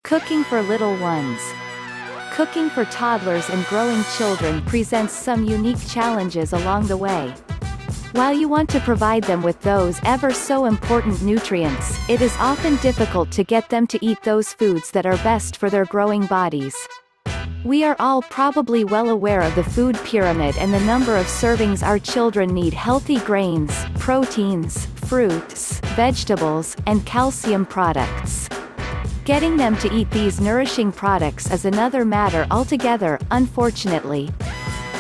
Cooking for little ones. Cooking for toddlers and growing children presents some unique challenges along the way. While you want to provide them with those ever so important nutrients, it is often difficult to get them to eat those foods that are best for their growing bodies. We are all probably well aware of the food pyramid and the number of servings our children need: healthy grains, proteins, fruits, vegetables, and calcium products. Getting them to eat these nourishing products is another matter altogether, unfortunately.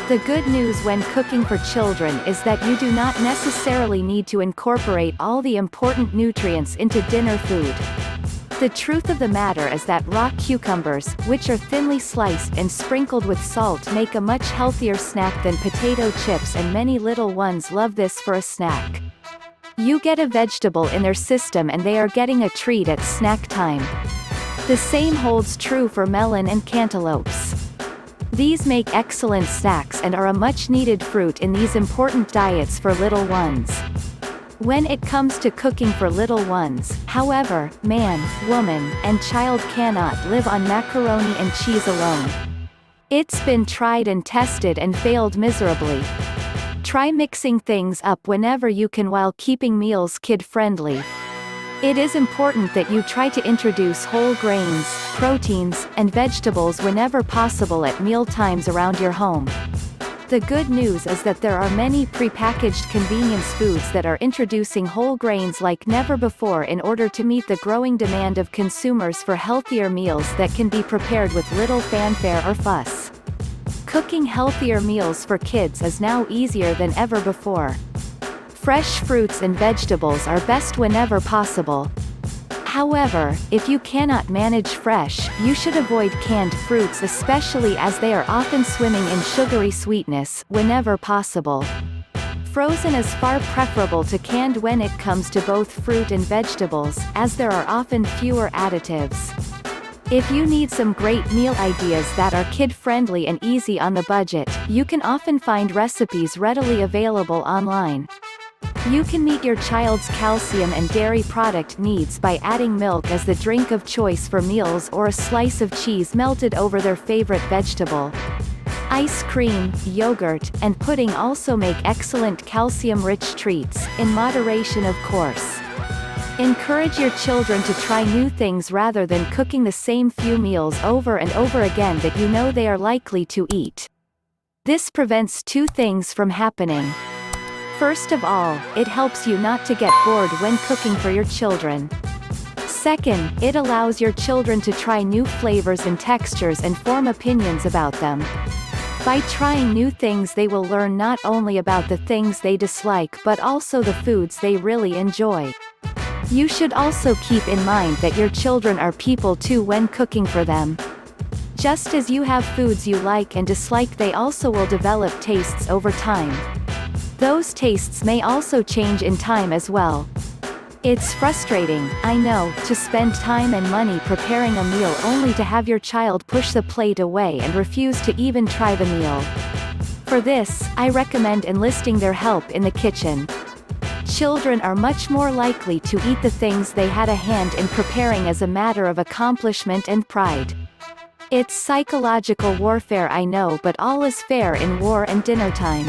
The good news when cooking for children is that you do not necessarily need to incorporate all the important nutrients into dinner food. The truth of the matter is that raw cucumbers, which are thinly sliced and sprinkled with salt, make a much healthier snack than potato chips, and many little ones love this for a snack. You get a vegetable in their system and they are getting a treat at snack time. The same holds true for melon and cantaloupes. These make excellent snacks and are a much-needed fruit in these important diets for little ones. When it comes to cooking for little ones, however, man, woman, and child cannot live on macaroni and cheese alone. It's been tried and tested and failed miserably. Try mixing things up whenever you can while keeping meals kid-friendly. It is important that you try to introduce whole grains, proteins, and vegetables whenever possible at meal times around your home. The good news is that there are many prepackaged convenience foods that are introducing whole grains like never before in order to meet the growing demand of consumers for healthier meals that can be prepared with little fanfare or fuss. Cooking healthier meals for kids is now easier than ever before. Fresh fruits and vegetables are best whenever possible. However, if you cannot manage fresh, you should avoid canned fruits, especially as they are often swimming in sugary sweetness, whenever possible. Frozen is far preferable to canned when it comes to both fruit and vegetables, as there are often fewer additives. If you need some great meal ideas that are kid-friendly and easy on the budget, you can often find recipes readily available online. You can meet your child's calcium and dairy product needs by adding milk as the drink of choice for meals, or a slice of cheese melted over their favorite vegetable. Ice cream, yogurt, and pudding also make excellent calcium-rich treats, in moderation of course. Encourage your children to try new things rather than cooking the same few meals over and over again that you know they are likely to eat. This prevents two things from happening. First of all, it helps you not to get bored when cooking for your children. Second, it allows your children to try new flavors and textures and form opinions about them. By trying new things, they will learn not only about the things they dislike but also the foods they really enjoy. You should also keep in mind that your children are people too when cooking for them. Just as you have foods you like and dislike, they also will develop tastes over time. Those tastes may also change in time as well. It's frustrating, I know, to spend time and money preparing a meal only to have your child push the plate away and refuse to even try the meal. For this, I recommend enlisting their help in the kitchen. Children are much more likely to eat the things they had a hand in preparing as a matter of accomplishment and pride. It's psychological warfare, I know, but all is fair in war and dinner time.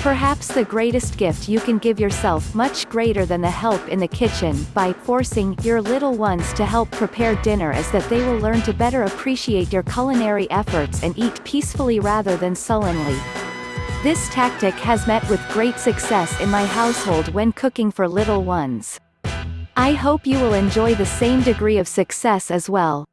Perhaps the greatest gift you can give yourself, much greater than the help in the kitchen, by forcing your little ones to help prepare dinner, is that they will learn to better appreciate your culinary efforts and eat peacefully rather than sullenly. This tactic has met with great success in my household when cooking for little ones. I hope you will enjoy the same degree of success as well.